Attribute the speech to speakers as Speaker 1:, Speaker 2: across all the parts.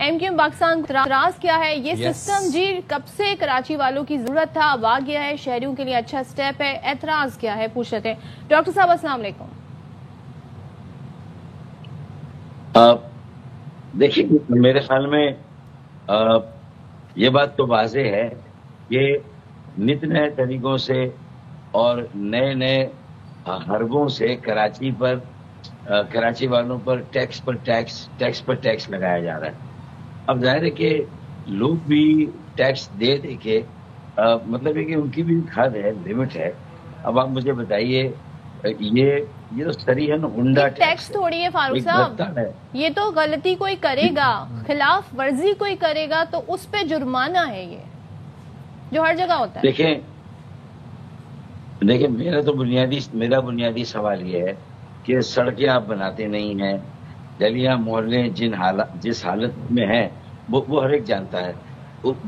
Speaker 1: M Q M Pakistan اعتراض کیا ہے یہ سسٹم جی کب سے کراچی والوں کی ضرورت تھا، اب آ گیا ہے، شہریوں کے لیے اچھا سٹیپ ہے، اعتراض کیا ہے پوچھ لیتے ہیں۔ ڈاکٹر صاحب السلام علیکم۔
Speaker 2: دیکھیے میرے خیال میں یہ بات تو واضح ہے کہ نت نئے طریقوں سے اور نئے نئے حربوں سے کراچی والوں پر ٹیکس پر ٹیکس لگایا جا رہا ہے۔ اب ظاہر ہے کہ لوگ بھی ٹیکس دے کے مطلب ہے کہ ان کی بھی حد ہے، لمٹ ہے۔ اب آپ مجھے بتائیے یہ تو سریحن ہنڈا
Speaker 1: ٹیکس تھوڑی ہے فاروق صاحب، یہ تو غلطی کوئی کرے گا، خلاف ورزی کوئی کرے گا تو اس پہ جرمانہ ہے، یہ جو ہر جگہ ہوتا ہے۔
Speaker 2: دیکھیں میرا بنیادی سوال یہ ہے کہ سڑکیں آپ بناتے نہیں ہیں، گلیاں محلے جس حالت میں ہیں وہ ہر ایک جانتا ہے،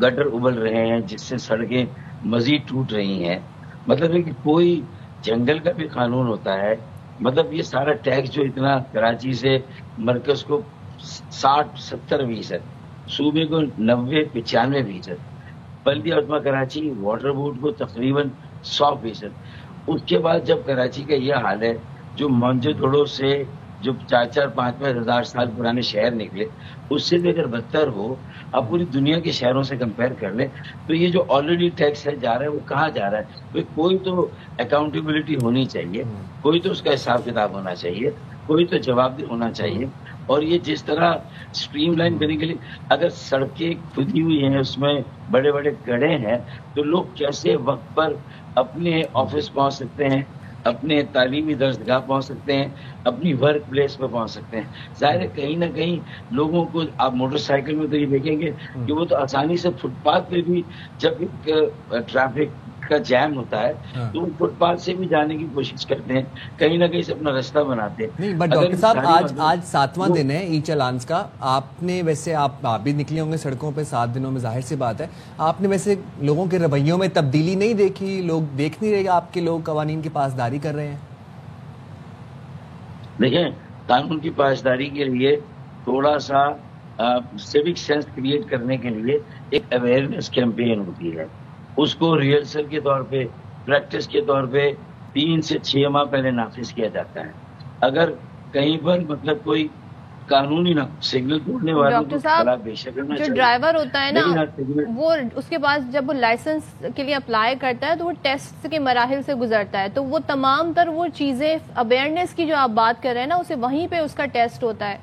Speaker 2: گٹر ابل رہے ہیں جس سے سڑکیں مزید ٹوٹ رہی ہیں۔ مطلب ہے کہ کوئی جنگل کا بھی قانون ہوتا ہے۔ مطلب یہ سارا ٹیکس جو اتنا کراچی سے مرکز کو 60-70%، صوبے کو 90-95%، بلدیہ عظمیٰ کراچی واٹر بورڈ کو تقریباً 100%۔ اس کے بعد جب کراچی کا یہ حال ہے، جو موہنجو سے جو 4-5 ہزار سال پرانے شہر نکلے، اس سے بھی اگر بدتر ہو، اب پوری دنیا کے شہروں سے کمپیئر کر لیں تو یہ جو آلریڈی ٹیکس ہے جا رہا ہے وہ کہاں جا رہا ہے؟ کوئی تو اکاؤنٹیبلٹی ہونی چاہیے، کوئی تو اس کا حساب کتاب ہونا چاہیے، کوئی تو جواب دہ ہونا چاہیے۔ اور یہ جس طرح سٹریم لائن کرنے کے لیے اگر سڑکیں کھدی ہوئی ہیں، اس میں بڑے بڑے گڑھے ہیں، تو لوگ کیسے وقت پر اپنے آفس پہنچ سکتے ہیں، اپنے تعلیمی درسگاہ پہنچ سکتے ہیں، اپنی ورک پلیس پہ پہنچ سکتے ہیں؟ ظاہر ہے کہیں نہ کہیں لوگوں کو، آپ موٹر سائیکل میں تو یہ دیکھیں گے کہ وہ تو آسانی سے فٹ پاتھ پہ بھی جب ٹریفک کا جیم ہوتا ہے تو وہ فٹ پاتھ سے بھی جانے کی کوشش کرتے ہیں، کہیں نہ کہیں سے اپنا راستہ بناتے ہیں۔
Speaker 3: نہیں بٹ ڈاکٹر صاحب آج 7واں دن ہے ای چالانس کا، آپ نے ویسے آپ بھی نکلے ہوں گے سڑکوں پہ 7 دنوں میں، ظاہر سی بات ہے آپ نے ویسے لوگوں کے رویوں میں تبدیلی نہیں دیکھی؟ لوگ دیکھ نہیں رہے گا آپ کے لوگ قوانین کی پاسداری کر رہے ہیں؟
Speaker 2: دیکھیں قانون کی پاسداری کے لیے تھوڑا سا سیوک سینس کریٹ کرنے کے لیے ایک اویئرنیس کیمپین ہوتی ہے، اس کو ریہرسل کے طور پہ، پریکٹس کے طور پہ 3 سے 6 ماہ پہلے نافذ کیا جاتا ہے۔ اگر کہیں پر مطلب کوئی قانونی نہ سگنل توڑنے والوں
Speaker 1: ڈاکٹر صاحب جو ڈرائیور ہوتا ہے نا وہ اس کے پاس جب وہ لائسنس کے لیے اپلائی کرتا ہے تو وہ ٹیسٹ کے مراحل سے گزرتا ہے، تو وہ تمام تر وہ چیزیں اویئرنیس کی جو آپ بات کر رہے ہیں نا اسے وہیں پہ اس کا ٹیسٹ ہوتا ہے۔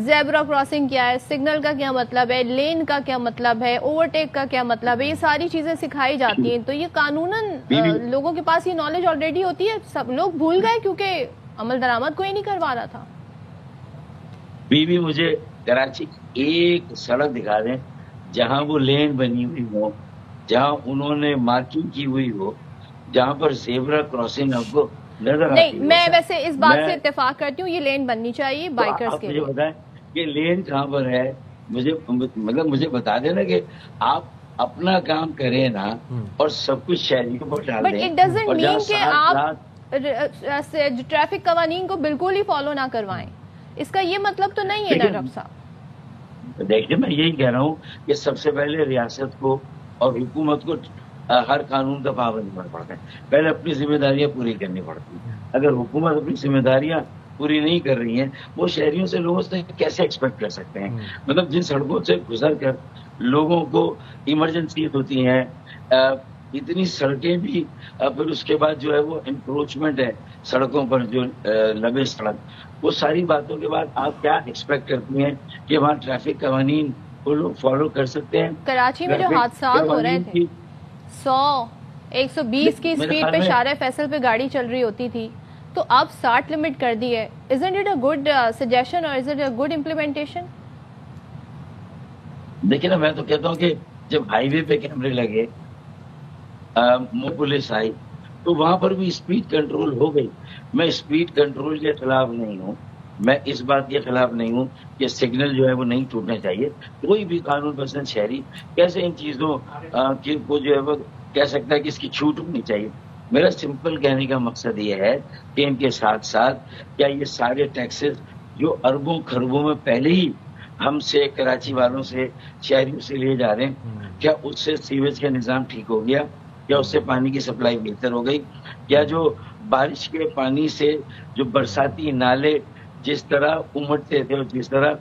Speaker 1: زیبرا کراسنگ کیا ہے، سگنل کا کیا مطلب ہے، لین کا کیا مطلب ہے، اوورٹیک کا کیا مطلب ہے، یہ ساری چیزیں سکھائی جاتی ہیں۔ تو یہ قانوناً لوگوں کے پاس یہ نالج آلریڈی ہوتی ہے، سب لوگ بھول گئے کیونکہ عمل درآمد کوئی نہیں کروا رہا تھا۔
Speaker 2: مجھے کراچی کی ایک سڑک دکھا دیں جہاں وہ لین بنی ہوئی ہو، جہاں انہوں نے مارکنگ کی ہوئی ہو، جہاں پر زیبرا کراسنگ آپ کو نظر آتی
Speaker 1: نہیں، میں ویسے اس بات سے اتفاق کرتی ہوں، یہ لین بننی چاہیے بائکرز کے لیے۔
Speaker 2: مجھے بتائیں کہ لین کہاں پر ہے، مجھے بتا دینا کہ آپ اپنا کام کریں نا اور سب کچھ شہریوں پر ڈال دیں۔
Speaker 1: بٹ اٹ ڈزنٹ مین کہ آپ ٹریفک قوانین کو بالکل ہی فالو نہ کروائیں، اس کا یہ مطلب تو نہیں ہے نا ڈاکٹر صاحب۔
Speaker 2: دیکھیے میں یہی کہہ رہا ہوں کہ سب سے پہلے ریاست کو اور حکومت کو ہر قانون کا پابند ہونا پڑتا ہے، پہلے اپنی ذمہ داریاں پوری کرنی پڑتی ہیں۔ اگر حکومت اپنی ذمہ داریاں پوری نہیں کر رہی ہیں، وہ شہریوں سے لوگوں سے کیسے ایکسپیکٹ کر سکتے ہیں؟ مطلب جن سڑکوں سے گزر کر لوگوں کو ایمرجنسی ہوتی ہیں، اتنی سڑکیں بھی، پھر اس کے بعد جو ہے وہ انکروچمنٹ ہے سڑکوں پر، جو لبے سڑک، وہ ساری باتوں کے بعد آپ کیا ایکسپیکٹ کرتی ہیں کہ وہاں ٹریفک قوانین کو لوگ فالو کر سکتے ہیں؟
Speaker 1: کراچی میں جو حادثات ہو رہے تھے 100-120 کی سپیڈ پہ شارع فیصل پہ گاڑی چل رہی ہوتی تھی، تو اب 60 لمٹ کر دی ہے۔ Isn't it a good suggestion or is it a good implementation؟
Speaker 2: دیکھیں نا، میں تو کہتا ہوں کہ جب ہائی وے پہ کیمرے لگے، پولیس آئی، تو وہاں پر بھی اسپیڈ کنٹرول ہو گئی۔ میں اسپیڈ کنٹرول کے خلاف نہیں ہوں، میں اس بات کے خلاف نہیں ہوں کہ سگنل جو ہے وہ نہیں ٹوٹنا چاہیے۔ کوئی بھی قانون پسند شہری کیسے ان چیزوں کو جو ہے وہ کہہ سکتا ہے کہ اس کی چھوٹ ہونی چاہیے؟ میرا سمپل کہنے کا مقصد یہ ہے کہ ان کے ساتھ ساتھ کیا یہ سارے ٹیکسز جو اربوں خربوں میں پہلے ہی ہم سے کراچی والوں سے شہریوں سے لیے جا رہے ہیں، کیا اس سے سیویج کا نظام ٹھیک ہو گیا؟ کیا اس سے پانی کی سپلائی بہتر ہو گئی؟ کیا جو بارش کے پانی سے جو برساتی نالے جس طرح امٹتے تھے اور جس طرح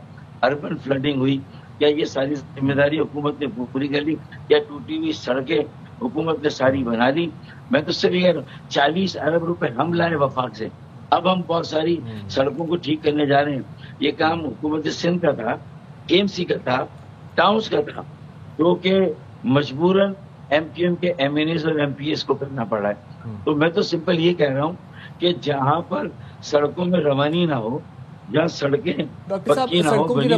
Speaker 2: اربن فلڈنگ ہوئی، کیا یہ ساری ذمہ داری حکومت نے پوری کر لی؟ کیا ٹوٹی ہوئی سڑکیں حکومت نے ساری بنا لی؟ میں تو صرف یہ 40 ارب روپے ہم لائے وفاق سے، اب ہم بہت ساری سڑکوں کو ٹھیک کرنے جا رہے ہیں۔ یہ کام حکومت سندھ کا تھا، KMC کا تھا، ٹاؤنز کا تھا، جو کہ مجبوراً MQM کے MNAs اور MPAs کو کرنا پڑ رہا ہے۔ تو میں تو سمپل یہ کہہ رہا ہوں کہ جہاں پر سڑکوں میں روانی نہ ہو، جہاں سڑکیں
Speaker 3: ڈاکٹر صاحب سڑکوں کی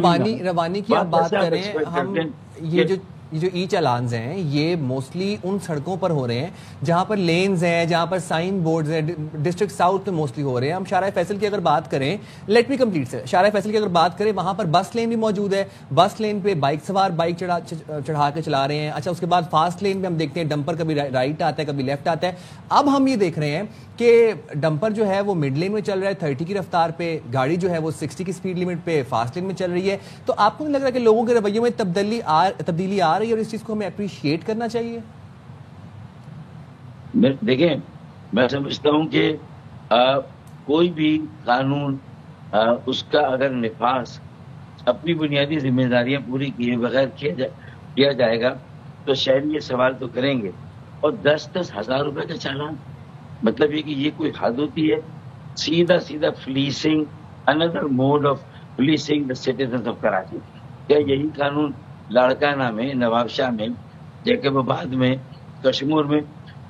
Speaker 3: روانی کی آپ بات کریں، ہم یہ جو ای چالانز ہیں یہ موسٹلی ان سڑکوں پر ہو رہے ہیں جہاں پر لینز ہیں، جہاں پر سائن بورڈز ہیں، ڈسٹرکٹ ساؤتھ میں موسٹلی ہو رہے ہیں۔ ہم شارع فیصل کی اگر بات کریں، لیٹ می کمپلیٹ سے، شارع فیصل کی اگر بات کریں وہاں پر بس لین بھی موجود ہے، بس لین پہ بائک سوار بائک چڑھا کے چلا رہے ہیں۔ اچھا، اس کے بعد فاسٹ لین پہ ہم دیکھتے ہیں ڈمپر کبھی رائٹ آتا ہے کبھی لیفٹ آتا ہے۔ اب ہم یہ دیکھ رہے ہیں کہ ڈمپر جو ہے وہ مڈ لین میں چل رہا ہے 30 کی رفتار پہ، گاڑی جو ہے وہ 60 کی سپیڈ لیمٹ پہ فاسٹ لین میں چل رہی ہے۔ تو آپ کو نہیں لگ رہا کہ لوگوں کے رویوں میں تبدیلی آ رہی ہے اور اس چیز کو ہمیں اپریشیٹ کرنا چاہیے؟
Speaker 2: دیکھیں، میں سمجھتا ہوں کہ کوئی بھی قانون اس کا اگر نفاذ اپنی بنیادی ذمہ داریاں پوری کیے بغیر کیا جائے گا تو شہری یہ سوال تو کریں گے۔ اور 10-10 ہزار روپے کا چالان، مطلب یہ کہ یہ کوئی حد ہوتی ہے؟ سیدھا فلیسنگ، اندر mode of fleecing the citizens of Karachi. کیا یہی قانون لاڑکانہ میں، نواب شاہ میں، جیکب آباد میں، کشمیر میں،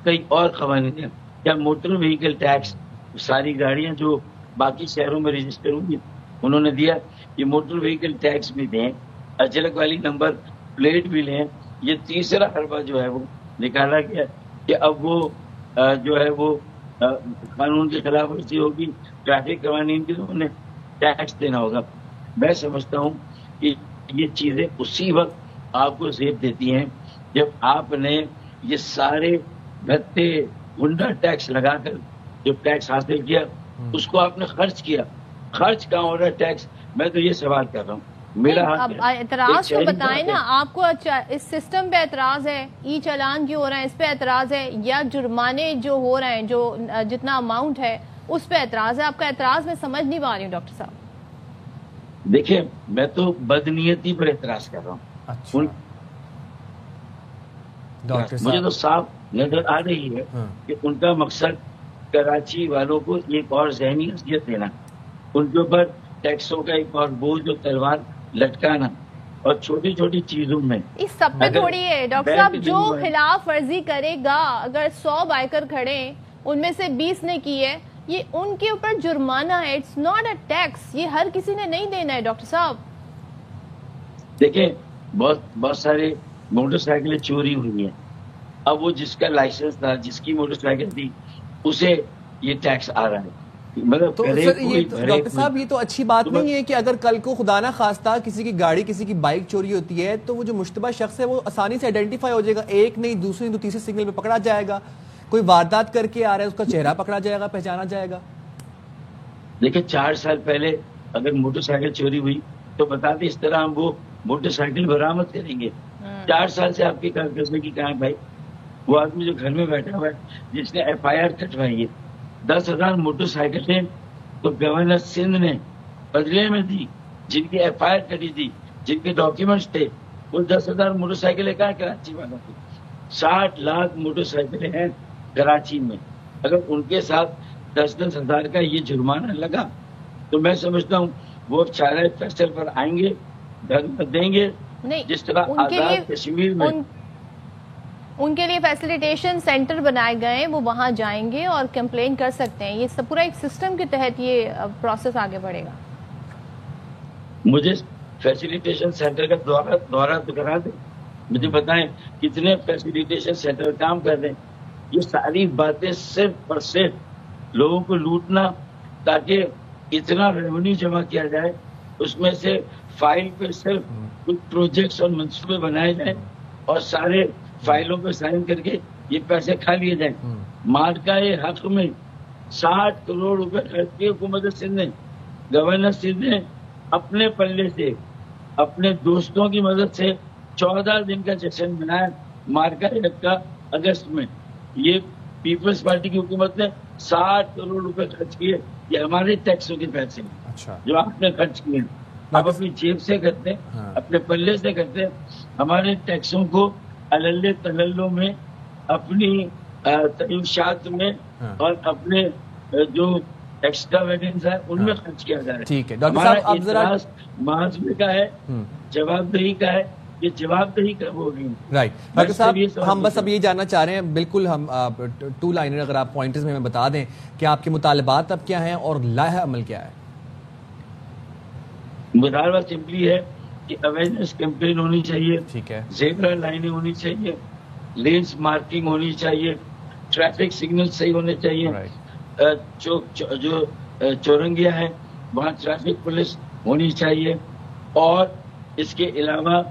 Speaker 2: کئی اور قوانین ہیں؟ کیا موٹر وہیکل ٹیکس ساری گاڑیاں جو باقی شہروں میں رجسٹر ہوں گی انہوں نے دیا، یہ موٹر وہیکل ٹیکس بھی دیں، اجلک والی نمبر پلیٹ بھی لیں؟ یہ تیسرا حربہ جو ہے وہ نکالا گیا کہ اب وہ جو ہے وہ قانون کی خلاف ورزی ہوگی، ٹریفک قوانین کی، تو انہیں ٹیکس دینا ہوگا۔ میں سمجھتا ہوں کہ یہ چیزیں اسی وقت آپ کو زیب دیتی ہیں جب آپ نے یہ سارے بھتے گنڈا ٹیکس لگا کر جو ٹیکس حاصل کیا اس کو آپ نے خرچ کیا۔ خرچ کہاں ہو رہا ہے ٹیکس؟ میں تو یہ سوال کر رہا ہوں۔
Speaker 1: اب اعتراض تو بتائیں نا، آپ کو اس سسٹم پہ اعتراض ہے، ای چالان کیوں ہو رہا ہے اس پہ اعتراض ہے، یا جرمانے جو ہو رہے ہیں جو جتنا اماؤنٹ ہے اس پہ اعتراض ہے؟ آپ کا اعتراض میں سمجھ نہیں پا رہی ہوں ڈاکٹر صاحب۔
Speaker 2: دیکھیں، میں تو بدنیتی پر اعتراض کر رہا ہوں۔ مجھے تو صاف نظر آ رہی ہے کہ ان کا مقصد کراچی والوں کو ایک اور ذہنی اذیت دینا، ان کے اوپر ٹیکسوں کا ایک اور بوجھ اور تلوار لٹکانا، اور چھوٹی چھوٹی چیزوں میں
Speaker 1: اس سب پہ تھوڑی ہے ڈاکٹر صاحب، جو خلاف ورزی کرے گا، اگر 100 بائکر کھڑے ان میں سے 20 نے کی ہے، یہ ان کے اوپر جرمانہ ہے، اٹس ناٹ اے ٹیکس، یہ ہر کسی نے نہیں دینا ہے ڈاکٹر صاحب۔
Speaker 2: دیکھیں، بہت سارے موٹر سائیکلیں چوری ہوئی ہیں، اب وہ جس کا لائسنس تھا، جس کی موٹر سائیکل تھی، اسے یہ ٹیکس آ رہا ہے۔
Speaker 3: تو سر یہ ڈاکٹر صاحب یہ تو اچھی بات نہیں ہے کہ اگر کل کو خدا نہ خواستہ کسی کی گاڑی، کسی کی بائک چوری ہوتی ہے تو وہ جو مشتبہ شخص ہے وہ آسانی سے آئیڈینٹیفائی ہو جائے گا، ایک نہیں دوسری نہیں تو تیسرے سگنل پہ پکڑا جائے گا، کوئی واردات کر کے آ رہا ہے اس کا چہرہ پکڑا جائے گا، پہچانا جائے گا۔
Speaker 2: دیکھیں، 4 سال پہلے اگر موٹر سائیکل چوری ہوئی تو بتاتے اس طرح ہم وہ موٹر سائیکل برآمد کریں گے۔ 4 سال سے آپ کی کارکردگی کہاں ہے بھائی؟ وہ آدمی جو گھر میں بیٹھا ہوا ہے جس نے FIR کٹوائی ہے، 10,000 موٹر سائیکلیں تو گورنر سندھ نے بدلے میں دی، جن کی FIR کٹی تھی، جن کے ڈاکیومنٹس تھے، وہ 10,000 موٹر سائیکلیں کہاں کراچی والوں کی؟ 60 لاکھ موٹر سائیکلیں ہیں کراچی میں، اگر ان کے ساتھ 10-10 ہزار کا یہ جرمانہ لگا تو میں سمجھتا ہوں وہ شارع فیصل پر آئیں گے، دھرنا دیں گے، جس طرح آزاد کشمیر میں
Speaker 1: ان کے لیے فیسیلیٹیشن سینٹر بنائے گئے، وہ وہاں جائیں گے اور کمپلین کر سکتے ہیں۔ یہ سب پورا ایک سسٹم کے تحت یہ پروسیس آگے بڑھے گا۔
Speaker 2: مجھے فیسیلیٹیشن سینٹر کا دورہ تو کرا دیں، مجھے بتائیں کتنے فیسیلیٹیشن سینٹر کام کر رہے ہیں۔ یہ ساری باتیں صرف اور صرف لوگوں کو لوٹنا تاکہ اتنا ریونیو جمع کیا جائے، اس میں سے فائل پہ صرف کچھ پروجیکٹس اور منصوبے بنائے جائیں اور سارے فائلوں پہ سائن کر کے یہ پیسے کھا لیے جائیں۔ مارکہ حق میں 60 کروڑ روپے خرچ کیے حکومت سندھ نے، گورنر سندھ نے اپنے پلے سے اپنے دوستوں کی مدد سے 14 دن کا جشن منایا مارکا کا اگست میں. یہ پیپلز پارٹی کی حکومت نے 60 کروڑ روپے خرچ کیے. یہ ہمارے ٹیکسوں کے پیسے جو آپ نے خرچ کیے. آپ اپنی جیب سے کرتے, اپنے پلے سے کرتے. ہمارے ٹیکسوں کو اللے تللوں میں, اپنی تعیشات میں اور اپنے جو ایکسٹرا ویڈنگز ہیں ان میں خرچ کیا جا رہا ہے.
Speaker 3: ٹھیک ہے ڈاکٹر صاحب, اب ذرا
Speaker 2: محاسبے کا ہے, جواب دہی کا ہے. یہ جواب دہی کب ہوگی؟
Speaker 3: رائٹ ڈاکٹر صاحب, ہم بس اب یہ جاننا چاہ رہے ہیں, بالکل ہم 2 لائنر اگر آپ پوائنٹرز میں ہمیں بتا دیں کہ آپ کے مطالبات اب کیا ہیں اور لائحہ عمل کیا ہے.
Speaker 2: مطالبہ سمپلی ہے کہ اویئرنیس کیمپین ہونی چاہیے,
Speaker 3: ٹھیک ہے,
Speaker 2: زیبرا لائنیں ہونی چاہیے, لینس مارکنگ ہونی چاہیے, ٹریفک سگنل صحیح ہونے چاہیے, جو چورنگیاں ہیں وہاں ٹریفک پولیس ہونی چاہیے, اور اس کے علاوہ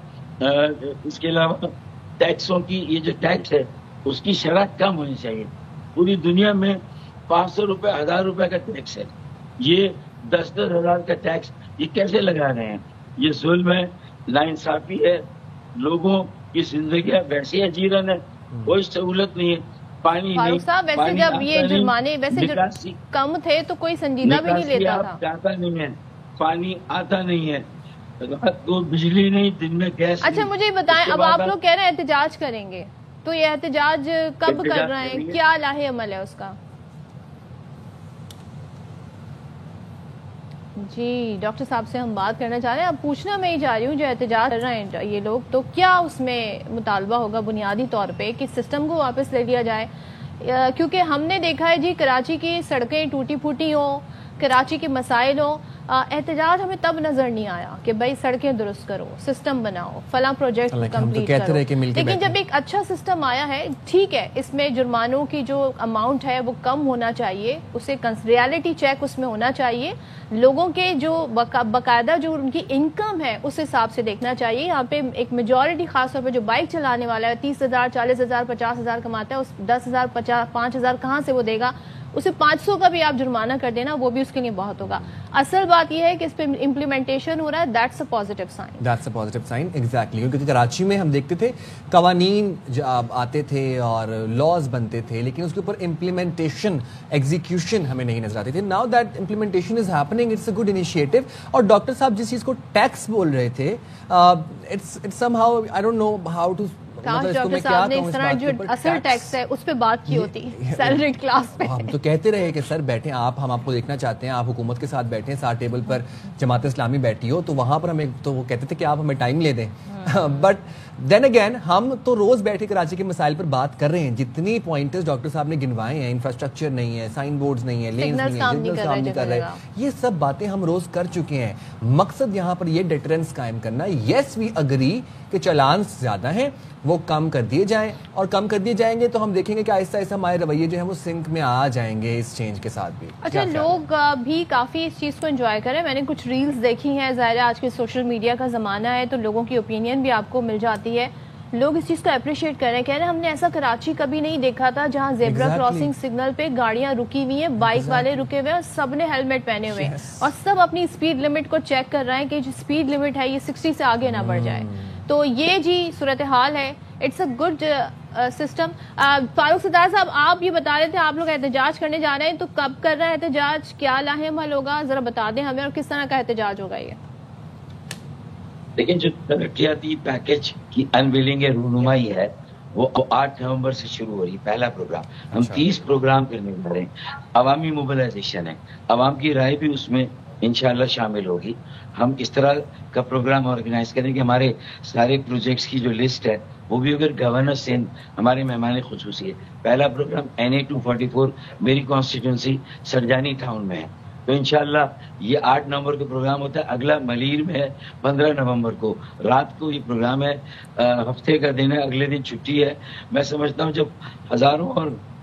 Speaker 2: ٹیکسوں کی, یہ جو ٹیکس ہے اس کی شرح کم ہونی چاہیے. پوری دنیا میں 500 روپے 1000 روپے کا ٹیکس ہے, یہ 10-10 ہزار کا ٹیکس یہ کیسے لگا رہے ہیں؟ یہ ظلم ہے, ناانصافی ہے. لوگوں کی زندگیاں ویسے اجیرن ہے, کوئی سہولت نہیں ہے, پانی نہیں.
Speaker 1: ویسے جب یہ جرمانے ویسے کم تھے تو کوئی سنجیدہ بھی نہیں لیتا تھا.
Speaker 2: جاتا نہیں ہے, پانی آتا نہیں ہے, رات کو بجلی نہیں, دن میں گیس.
Speaker 1: اچھا مجھے بتائیں, اب آپ لوگ کہہ رہے ہیں احتجاج کریں گے, تو یہ احتجاج کب کر رہے ہیں, کیا لائحہ عمل ہے اس کا؟ جی ڈاکٹر صاحب سے ہم بات کرنا چاہ رہے ہیں. اب پوچھنا میں ہی چاہ رہی ہوں, جو احتجاج کر رہے ہیں یہ لوگ, تو کیا اس میں مطالبہ ہوگا بنیادی طور پہ کہ سسٹم کو واپس لے لیا جائے؟ کیونکہ ہم نے دیکھا ہے جی کراچی کی سڑکیں ٹوٹی پھوٹی ہوں, کراچی کے مسائل ہوں, احتجاج ہمیں تب نظر نہیں آیا کہ بھائی سڑکیں درست کرو, سسٹم بناؤ, فلاں پروجیکٹ کمپلیٹ کرو. لیکن جب ایک اچھا سسٹم آیا ہے, ٹھیک ہے, اس میں جرمانوں کی جو اماؤنٹ ہے وہ کم ہونا چاہیے, اسے ریالٹی چیک اس میں ہونا چاہیے, لوگوں کے جو باقاعدہ جو ان کی انکم ہے اس حساب سے دیکھنا چاہیے. یہاں پہ ایک میجورٹی خاص طور پہ جو بائک چلانے والا ہے 30,000 40,000 50,000 کماتا ہے, اس 10,000 5,000 کہاں سے وہ دے گا؟ اسے 500 کا بھی آپ جرمانہ کر دینا, وہ بھی اس کے لیے بہت ہوگا. اصل بات یہ ہے کہ اس پہ امپلیمنٹیشن ہو رہا ہے, that's a positive sign.
Speaker 3: That's a positive sign, exactly. کیونکہ کراچی میں ہم دیکھتے تھے قوانین آتے تھے اور لاز بنتے تھے, لیکن اس کے اوپر امپلیمنٹیشن ایگزیکیوشن ہمیں نہیں نظر آتی تھی. Now that implementation is happening, it's a good initiative. اور ڈاکٹر صاحب جس چیز کو ٹیکس بول رہے تھے, it's somehow I don't know how to,
Speaker 1: doctor صاحب نے اس طرح جو اصل ٹیکس ہے اس پہ بات کی ہوتی سیلری کلاس پہ.
Speaker 3: ہم تو کہتے رہے کہ سر بیٹھیں آپ, ہم آپ کو دیکھنا چاہتے ہیں, آپ حکومت کے ساتھ بیٹھیں, ساتھ ٹیبل پر جماعت اسلامی بیٹھی ہو, تو وہاں پر ہمیں تو وہ کہتے تھے کہ آپ ہمیں ٹائم لے دیں. بٹ دین اگین ہم تو روز بیٹھے کراچی کے مسائل پر بات کر رہے ہیں. جتنی پوائنٹرز ڈاکٹر صاحب نے گنوائے ہیں, انفراسٹرکچر نہیں ہے, سائن بورڈز نہیں ہے, لینز نہیں ہے, سگنلز کام نہیں کر رہے, یہ سب باتیں ہم روز کر چکے ہیں. مقصد یہاں پر یہ ڈیٹرنس قائم کرنا. یس وی اگری کہ چلانس زیادہ ہیں, وہ کم کر دیے جائیں, اور کم کر دیے جائیں گے تو ہم دیکھیں گے کہ آہستہ آہستہ ہمارے رویے جو ہیں وہ سنک میں آ جائیں گے اس چینج کے ساتھ بھی.
Speaker 1: اچھا لوگ بھی کافی اس چیز کو انجوائے کریں. میں نے کچھ ریلز دیکھی ہیں, ظاہر ہے آج کے سوشل میڈیا کا زمانہ ہے تو لوگوں کی اوپینین بھی آپ کو مل جاتی ہے. لوگ اس چیز کو اپریشیٹ کر رہے ہیں, کہہ رہے ہیں ہم نے ایسا کراچی کبھی نہیں دیکھا تھا جہاں زیبرا کراسنگ سگنل پہ گاڑیاں رکی ہوئی ہیں, بائک والے رکے ہوئے ہیں, سب نے ہیلمٹ پہنے ہوئے ہیں, اور سب اپنی اسپیڈ لمٹ کو چیک کر رہے ہیں کہ جو اسپیڈ لمٹ ہے یہ 60 سے آگے نہ بڑھ جائے. تو یہ جی صورتحال ہے. It's a good system. Farooq Sattar sahab, آپ یہ بتا رہے تھے آپ لوگ احتجاج کرنے جا رہے ہیں, تو کب کر رہے ہیں احتجاج, کیا لائحہ عمل ہوگا, ذرا بتا دیں ہمیں, اور کس طرح کا احتجاج ہوگا یہ؟
Speaker 2: لیکن جو ترقیاتی پیکج کی انویلنگ رونمائی ہے وہ 8 نومبر سے شروع ہو رہی ہے. پہلا پروگرام, ہم 30 پروگرام کرنے جا رہے ہیں. عوامی موبلائزیشن ہے, عوام کی رائے بھی اس میں انشاءاللہ شامل ہوگی. ہم اس طرح کا پروگرام آرگنائز کریں کہ ہمارے سارے پروجیکٹس کی جو لسٹ ہے وہ بھی اگر گورنر سندھ ہمارے مہمان خصوصی ہے. پہلا پروگرام NA 244 میری کانسٹیٹوئنسی سرجانی ٹاؤن میں ہے, تو انشاءاللہ یہ 8 نومبر کا پروگرام ہوتا ہے. اگلا ملیر میں ہے 15 نومبر کو رات کو یہ پروگرام ہے. ہفتے کا دن ہے, اگلے دن چھٹی ہے. میں سمجھتا ہوں جب ہزاروں اور